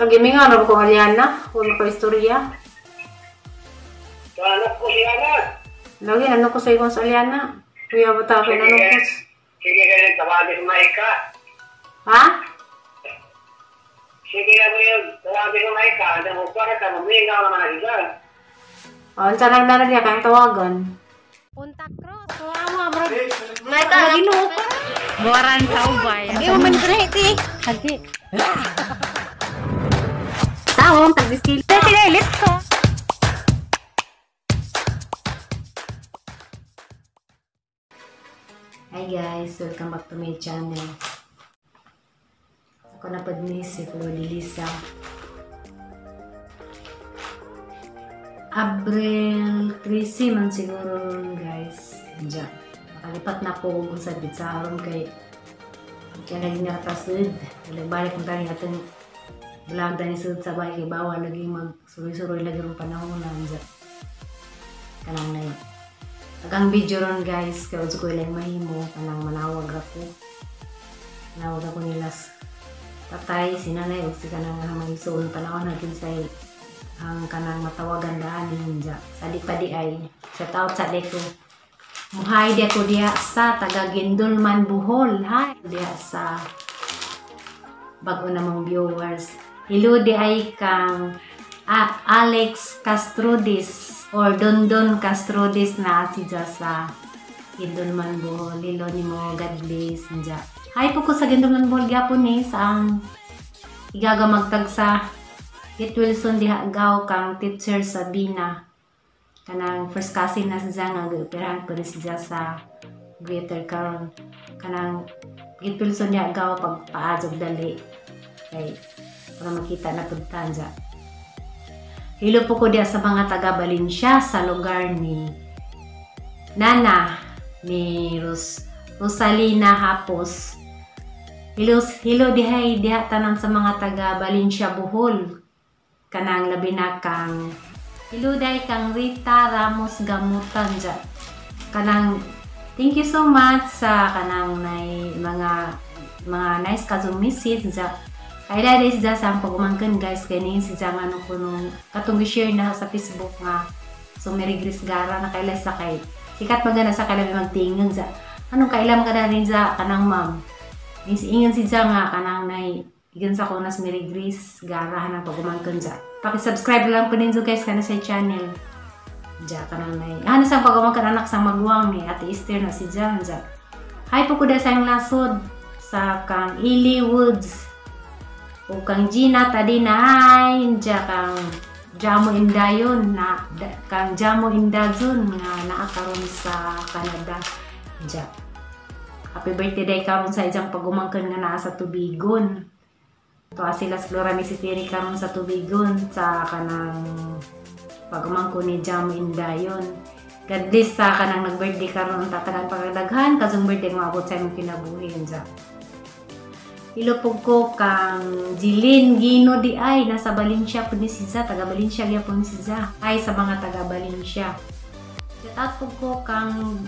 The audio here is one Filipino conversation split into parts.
Tagimingan na ko Aliana, wala ko istorya. Anak ko si Ana. Lagi ano ko sa ikong sa Aliana. Kuya bata ko na ko. Sige ka rin, tawagin mo Maika. Ha? Sige na mo yun, tawagin mo Maika. Ano mo pa ka, mamingaw naman na isa. O, ang sarang na niya kayong tawagan. Punta cross. Tama, bro. Maika, ginuho ko. Buwaran sa ubay. Hindi mo man iti. Hagi. Tawong, tag-diskil. Tinailit ko. Hi guys, welcome back to my channel. Ako na ni si Lodi Lisa. April 13 man siguro guys. Diyan. Nakalipat na po kung sa bitsaron kay naging nakatasud. Balik kung tayo natin vlog na nisud sa bahay kay bawal lagi mag-suroy-suroy lagi ng panahon na dyan. Kanang na yun. Agang video ron guys, kaya ko ilang mahimo, kanang manawag ako. Manawag ako nila tatay, sinanay, o si kanang mahisuon panahon natin sa ang kanang matawagan daan ninja. Sa di pa di ay, shout out sa deko. Muhay di ako diya sa taga Gindulman, Bohol. Hi! Diya sa bago namang viewers. Hello di ay kang Alex Castrudis or Dondon Castrudis na si sa Gindulman, Bohol. Lilo ni mo, God bless. Nja. Hi po ko sa Gindulman, Bohol. Gapon ni sa ang igaga magtagsa Kit Wilson dihagaw kang teacher sa Bina. Kanang first cousin na siya nga operahan ko rin siya sa Greater karon. Kanang Kit Wilson dihagaw pagpaazog dali. Kay para makita na puntahan dyan. Hilo po ko diya sa mga taga Valencia sa lugar ni Nana ni Rosalina Hapos. Hilo diha tanan sa mga taga Valencia, Bohol. Kanang labi na kang hilo dahi kang Rita Ramos Gamutan dyan. Kanang thank you so much sa kanang mga nice kazumisit dyan. Kaya dahil siya sa pagumangkan guys, kaya niya siya nga nung kunong katong share na sa Facebook nga. So Mary Grace Gara na kaila sa kay. Sikat magana sa kailan magtingin sa. Anong kailan ka na rin sa kanang ma'am. Ingan siya nga kanang nay. Igan sa kunas Mary Grace Gara na pagumangkan sa. Paki-subscribe lang po ninyo guys kana sa channel. Diya kanang nay. Ano sa pagumangkan anak sa magwang ni Ate Esther na si Jan. Hi po ko da sa nasod sa kang Ili Woods. O kang Gina Tadina, hi! Diya kang Jamo Indayon, kang Jamo Indazon nga naakaroon sa Canada. Diya. Happy birthday karon sa ijang pagumangkan nga naa sa Tubigon. To sila Flora Misitiri karon sa Tubigon sa kanang pagumangkon ni Jamo Indayon. God bless sa kanang nag-birthday karon tatagan pagdaghan kasong birthday maabot sa imong kinabuhi diya. Ilopog ko kang Jilin Gino di ay nasa Valencia po ni siya, taga Valencia liya po ni siya. Ay sa mga taga Valencia. Shout po ko kang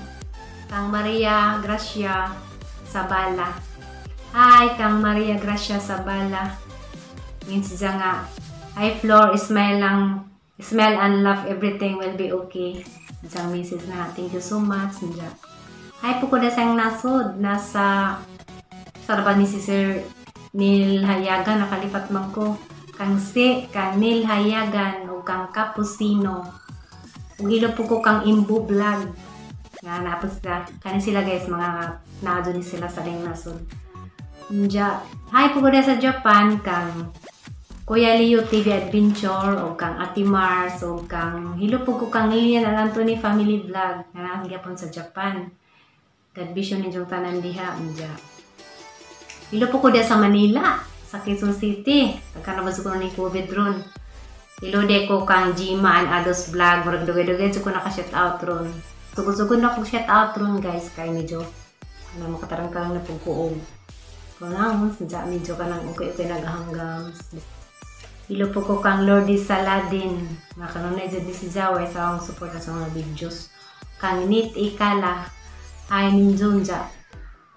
Maria Gracia Sabala. Hi kang Maria Gracia Sabala. Means siya nga, hi Flor, smile and laugh, everything will be okay. Isang message na, thank you so much. Hi po ko na sang nasod, nasa sarba ni si Sir Neil Hayagan, nakalipat man ko. Kang Neil Hayagan o kang Capusino. Ug ilo po ko kang Imbu Vlog. Nga napos sila. Kani sila guys, mga naado ni sila sa ring nasod. Hi po ko na sa Japan, kang Kuya Leo TV Adventure o kang Ate Mars o kang hilo po ko kang Lilian Anthony Family Vlog. Nga nakagapon sa Japan. God bless yun ninyong tanan diha. Hilo po ko dia sa Manila, sa Quezon City. Pagkanabas ko na ni COVID ron. Hilo de ko kang Jima and Ados Vlog. Murag dugay-dugay ko naka-shout out ron. Sugod-sugod na kong shout out ron guys. Kaya medyo, mo katarang-karang na pagkuog. Kung lang, medyo ka nang okay naghanggang. Hilo po ko kang Lordy Saladin. Nakaroon na dyan si Zaway sa akong support sa mga videos. Kang Nit Ikala. Hi, Ninjunja.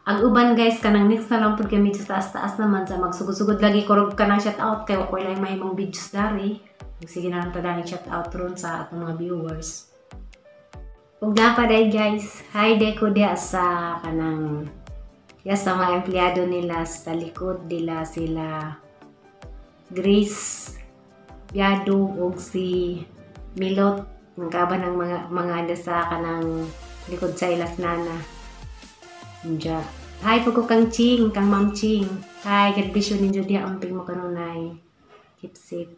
Ang uban guys, kanang next na lang po kay medyo taas-taas naman sa magsugod-sugod lagi ko kanang shout out kay ko lang may imong videos dari. Sige na lang pa dani shout out ron sa atong mga viewers. Ug na pa day guys, hi day ko dia sa kanang sa mga empleyado nila sa likod nila sila Grace Biado ug si Milot ng kaban ng mga ada sa kanang likod sa ilas nana. Diya. Hi po ko kang Ching, kang Ma'am Ching. Hi, God bless you ninyo diya amping mo kanunay. Keep safe.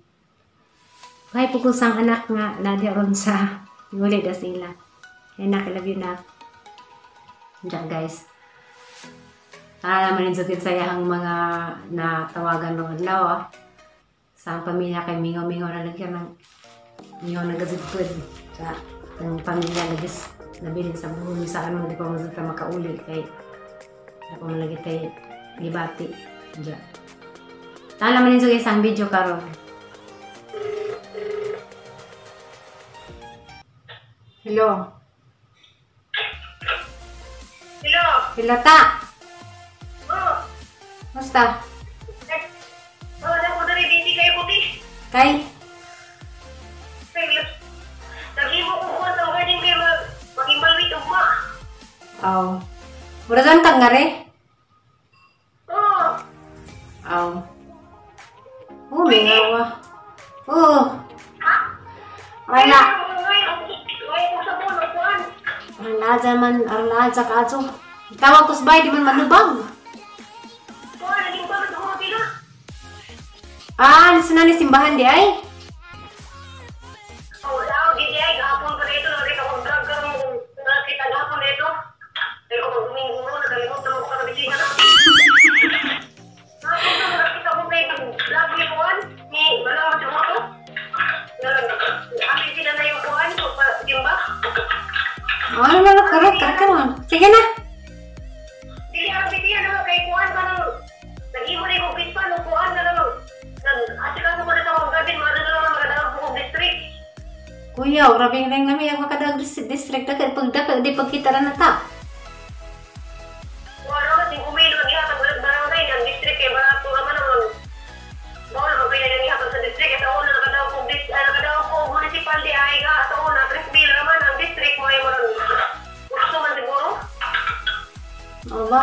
Hi po ko sang anak nga na diya ron sa nguli da sila. Anak, I love you na. Diya guys. Naman rin sa sayahang mga natawagan ng adlaw. Sa pamilya kay mingaw-mingaw na lagyan ng mingaw na gazipod. Sa pamilya lagis nabilin sa buhon saan mo di pa mazita makauli kay na pa malagi tayo gibati dyan. Tala man nyo isang video karon. Hello. Hello. Hello ta. Oh. Musta? Wala ko dari binti kay puti. Kay? Lagi mo ko sa wedding kay mag-imbal with ugma. Aw. Murasan kang nga re? Oo. Aw. Oh, may ngawa. Oh. Wala. Arlaza man, arlaza ka ato. Tawag ko sa bahay, di man manubang. Ah, nasa na ni simbahan di ay? Ano na karat naman. Sige na. Dili ang bitiyan no kay kuan ka nang nag-imo ni kog pispa no kuan ka nang asikaso ko sa mga gabi mga dalo mga daog buong district. Kuya, grabe ring nami ang makadag district dagdag pagdaka di pagkita ra nata. Wala na sing kumilo ang ihatag ulit barangay ng district kay barato naman ang bawal mo kaya nang ihatag sa district sa una nakadaog kog nakadaog kog municipal di ay ga sa una 3 bill naman ang district mo ay mo gusto man siguro. Aba,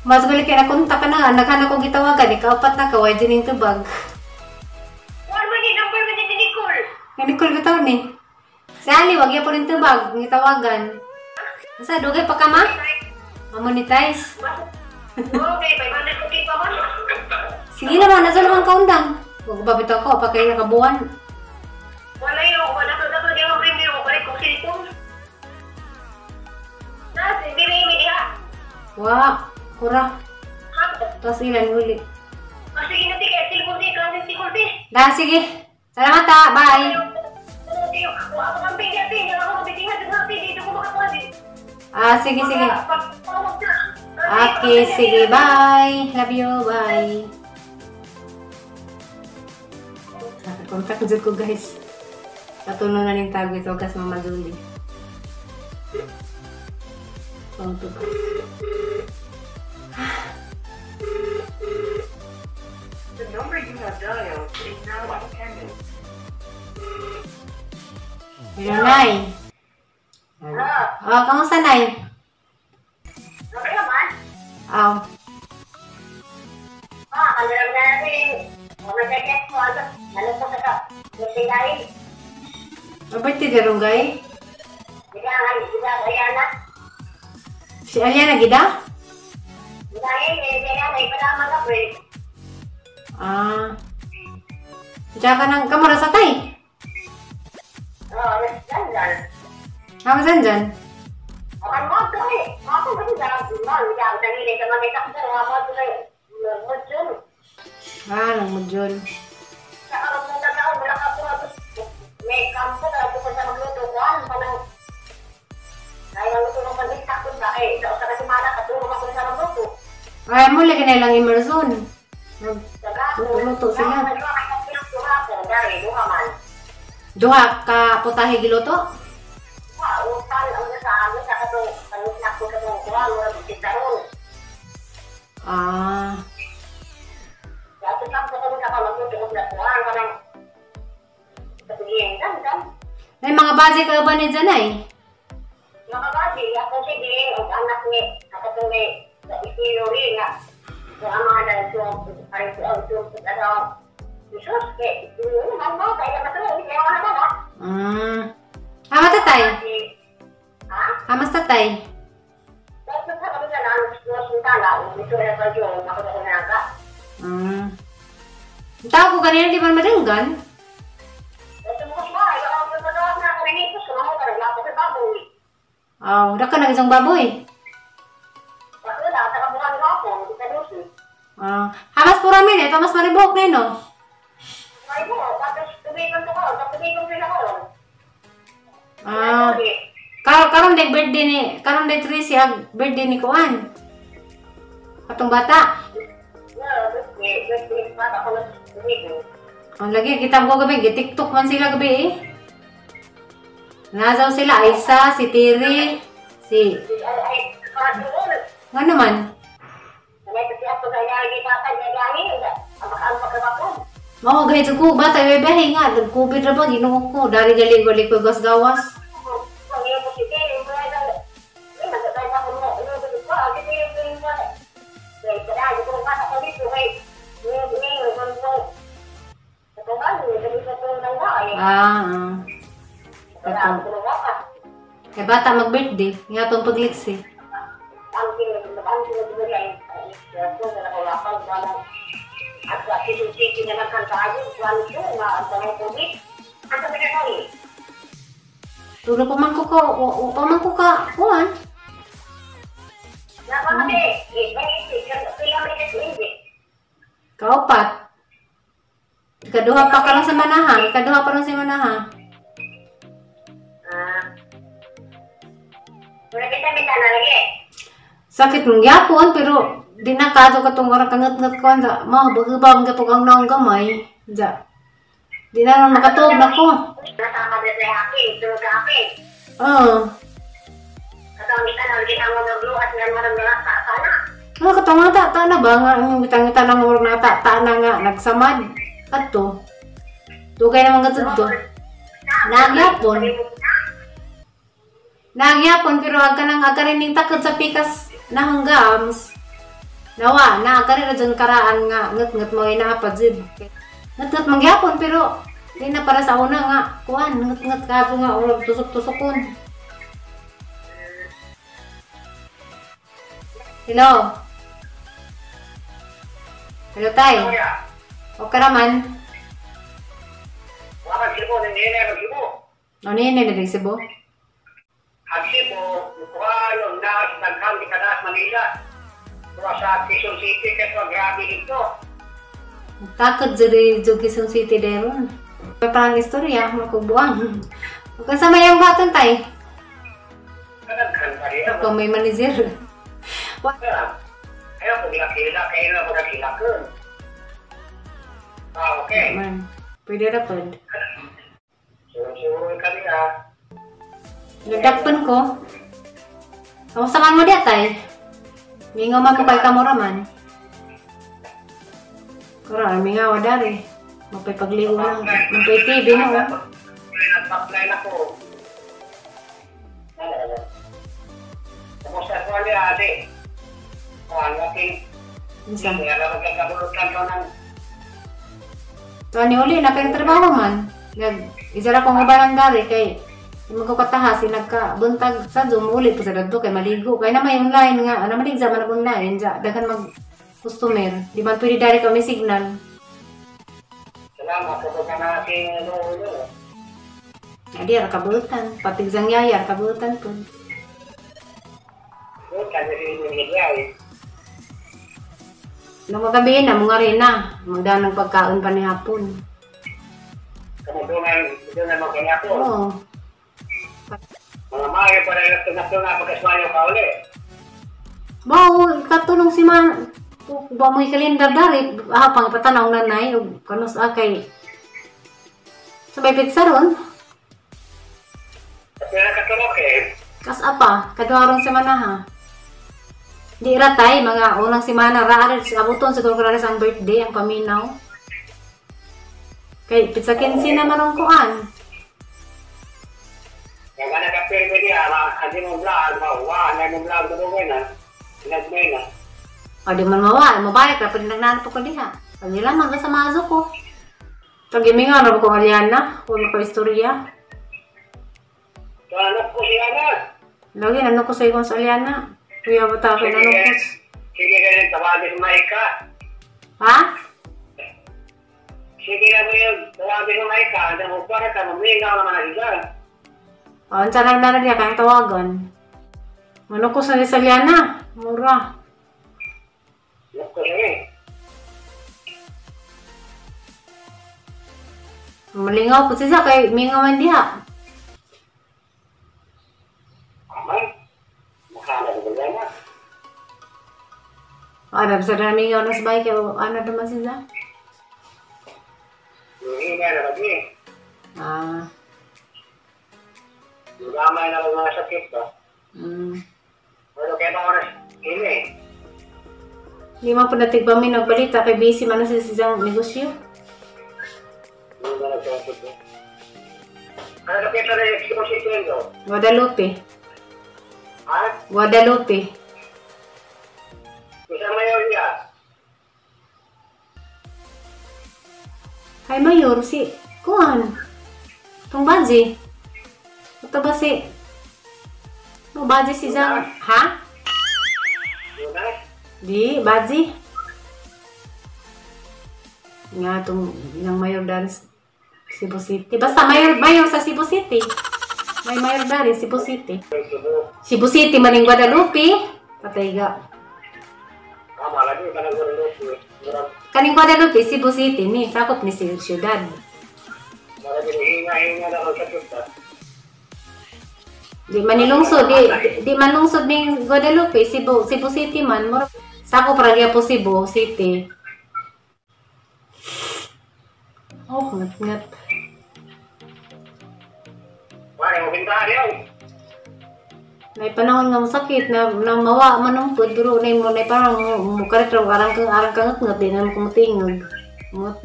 masugli kay nakunta ka na nga, naghanap ko gitawagan, ikaw-apat na kaway din yung tubag. Wala man yung number man ni Nicole. Yung Nicole bitaw ni. Si Ali, wag yan po rin tubag, gitawagan. Asa, dugay pa ka ma? Ma-monetize. Okay, 500 cookie pa man. Sige naman, nasa naman kaundang. Huwag ba bitaw ko, pa kayo nakabuwan. Wala yung, dato di mo premium mo, balik kong cellphone. Hindi rin diha. Wah, kurang. Ha? Tapos ilan ulit. Sige na, sige. Cellphone di, klaseng cellphone di. Sige. Salamat ha, bye. Ako ang pinggati, hindi ako mabitingan dito natin, dito ko makakuha din. Sige. Okay, sige, bye. Love you, bye. Kontak ko ko guys. Katulong na rin tago ito kasi mamaduli. Kontak ko. The number you have dialed is now attended. Hello, Nay. Kamusta, Nay? Okay naman. Kami lang natin. Mag-check mo, ano po sa nagsigayin. Mabait ti darong gay? Gida, Ariana. Si Aliana gida? Ariana, ipalaman ka, pre. Diyan ka ng kamara sa tay? Oo, nandyan. Saan dyan? Akan mo ito eh. Ako kasi sarap mo. Hindi ako nangilay sa mga itak mo. Ako ito na yun. Nang modyon. Sa karong mong tataon, wala ka po. May kampo na ito sa magluto. Panang kaya luto ng pag-istak ko sa sa kasimana, katulong ako sa magluto. Ay, mo lagi na ilang immersion. Luto sila. Duha ka putahe giluto? Utang ang nasa amin sa katong panusnak ko sa kuha mo na kita ron. Dati sa ko sa kamag-utong na kuha ka ng sabihin kan. May mga budget ka ba ni Janay? Mga bagi, ako sige, ang anak ni, ako itong may isiro rin na kung ang mga dalang parang Isus, yun, ano, kaya matulog, kaya wala na ba? Hama tatay? Ha? Hamas tatay? Dahil sa kami na lang, sintala, ito na sa Diyo, ako na kunaka. Tao ko kanina di man madenggan? Dahil mo siya, ako na ako nanipos, kung ako ka naglapo sa baboy. Daka na isang baboy. Bakit na, sa kabuhan ng ako, hindi ka dosi. Hamas po ramin eh, tamas maribok na no? Ay mo, tapos tumigon ko, tapos tumigon ko ako. Karon day birthday ni, karon day Tracy ag birthday ni Kuan. Katong bata. Ang lagi kita mo gabi, TikTok man sila gabi eh. Nazaw sila Aisa, si Tiri, si nga naman. Mao gahit sa ko bata bebehe nga nag-COVID ra ba Ginoo ko dari gali ko gawas-gawas. Kaya bata mag-birthday, nga itong pagliksi. Tulog pamangko ko, pamangko ka, kuhan. Kaupat. Ikaduha pa ka lang sa manaha, ikaduha pa lang sa manaha. Sakit mong yapon, pero di na kato ka itong orang kangat-ngat ko. Mga bagabang ka pag ang naong gamay. Di na lang makatuog na ko. Nasama na sa akin, tulog sa akin. Oo. Katawang kita na, kita mo nagluwas nga marang nalasa ka na. Katawang nata na ba? Ang bitang-kita ng orang nata na nga, nagsamad. At to. Tugay naman ka to. Nagyapon. Nagyapon, pero aga rin yung takot sa pikas na hanggams. Nawa, aga rin na dyan karaan nga, ngat-ngat mo inapad zib. Ngat-ngat mangyapon, pero di na para sa una nga, kuhan, ngat-ngat ka nga, urag tusok-tusokon. Hello? Hello, tay? Okay naman? Wakad sibo, hindi na magsibo. Ano yun, nilisibo? Agsibo, kuha nas, naghang di Kanas, Manila. Kuha sa Quezon City, kaya grabe dito. Takot dyan yung Quezon City deron. May parang istorya, makubuang. Kasama yung batan, tay? Kadaghan pa rin. Ikaw may manager. Ayaw ko gila-kila, kaya na ko nagkila ko. Okay. Man, pwede na po. Siguro kami ha. Nagdakpan ko. Kamusta man mo diya, tay? Mingaw man mo kay kamuraman. Kura, mingaw dari. Mapay pagligo na. Mapay TV na. Nagpa-apply na ko. Kamusta ko niya, ate? Kuhan natin. Minsan. Kaya na magkakabulutan ko ng... So, ni uli, napag-trabaho man. Isara kong ubaran dari kay magkakataha, nagkabuntag sa Zoom, uli po sa dagdo kay maligo. Kaya na may online nga, maligza man online, daghan mag-customer. Di man pwede dari kami signal. Salamat, kapag ka natin ulo. Adi, kabutan. Patigsang yaya, kabutan po. Yun, kasi sinigyan. Nung magabi na, mga rin na. Magdaan ng pagkaon pa ni hapon. Kamu doon na magkanya po. Oo. Mga mayo pa rin na pagkasmayo ka ulit. Wow, katulong si man. Ba mo kalendar dari, pang patanaw nanay, o kanus akay. Sabay pizza ron. Kasi nakatulog eh. Kas apa, kaduharon si manaha. Di ratay, mga unang simana, raarit, abuton siguro ko ang birthday, ang paminaw. Kay, pizza 15 naman ang kuan. Kaya ka nagka-pirme niya, hindi mo vlog, wala mo vlog na doon na. Pinagmay na. O di man mabalik, dapat nagnanap ko diha. Pag nila, mga sa mazo ko. Tagimingan, ano ko Aliana, kung ko istorya. So, ano po siya na? Lagi, ano ko sa ikon sa Aliana. Kuya bata ko, ano ko. Sige ka rin, tawagin mo Maika. Ha? Sige na mo yun, tawagin mo Maika. Hindi mo para ka, mamingaw naman na siya. O, ang sanag na niya, kayang tawagan. Ano ko sa Aliana? Mura. Look ko siya eh. Malingaw po siya, kay mingaw man diha. Aman, makana ko ba na? Ano, bisa na mingaw na sa bahay, kaya ano naman siya? Hindi na lagi. Ah, Gamay na lang mga sakit ba? Pero kaya pa ko na ini. Di man po natig pa may nagbalita, kay busy man na siya sa isang negosyo. Hindi na nagkakit ba? Ano nakita na yung sikusitendo? Guadalupe. Ha? Guadalupe. Isang mayor niya. Hay mayor, si Kuan. Tong Baji. Ito ba si... No, Baji si Zang... Ha? Lunas? Di, Baji. Nga, itong yung mayor dari Cebu City. Basta mayor sa Cebu City. May mayor dari Cebu City. Cebu City, maning Guadalupe. Patay ga. Tama lagi, kanang Guadalupe. Kaning Guadalupe, Cebu City ni. Sakop ni Ciudad. Marami hinga-hinga na ang sakit ba? Di manlungsod ning Guadalupe, Cebu City man. Sakop ra gyud po Cebu City. Oh, ngat. Wala mo bintahan yun. May panahon nga masakit na mawa manumpod pero nay mo nay parang mukaret ra arang kang ngat din na kumutingog. Ngat.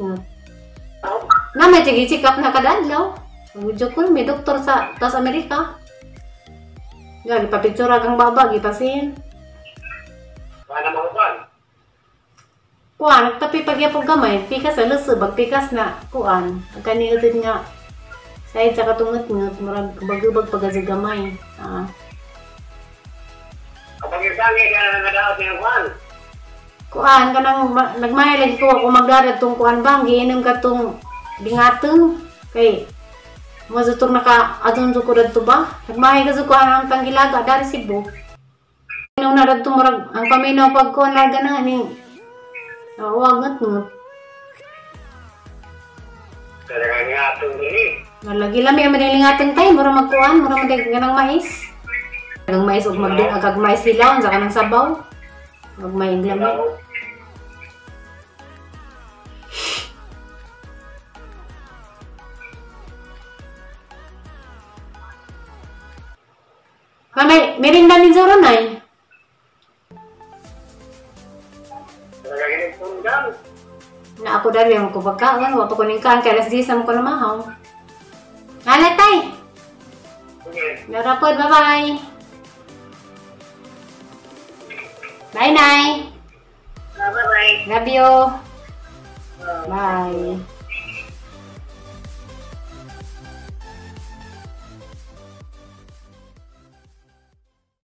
Na may check up na kadadlaw. Video ko may doktor sa Amerika. Ya, ipapicture kang baba, gipasin. Wala mo ba? Kuan, tapi pagyapog gamay, pikas sa luso, bagpikas na, kuan. Ang kanina din nga, sahid sa katungot-ngot, marag bagubag pagazig gamay. Kapag yung tangi ka na nagadaot niya kuhan. Kuan, kanang nagmayalag ko ako magdarad tong kuan bang, giinom ka tong dingatong. Kay, mazutor naka-adun ko dito ba? Nagmahay ka sa kuan ang tanggilaga, dari Cebu. Nung narad tumurag, ang paminaw pagkuan laga na, wag ngat. Talaga nga itong dili. Lagi lang may madalingatang tayo, mura magkuhan, mura madalingan ng mais. Ang mais, huwag magding agag mais silaw, saka ng sabaw. Huwag may inglamay. Mamay, merinda ni Zoro na eh. Talaga ginagpundan. Na ako dari yung kupagkaan, wapa ko ning kaan, kaya alas 10 ko na mahaw. Halatay! Sige. Narapod, bye-bye! Bye, Nay! Bye-bye. Love you! Bye!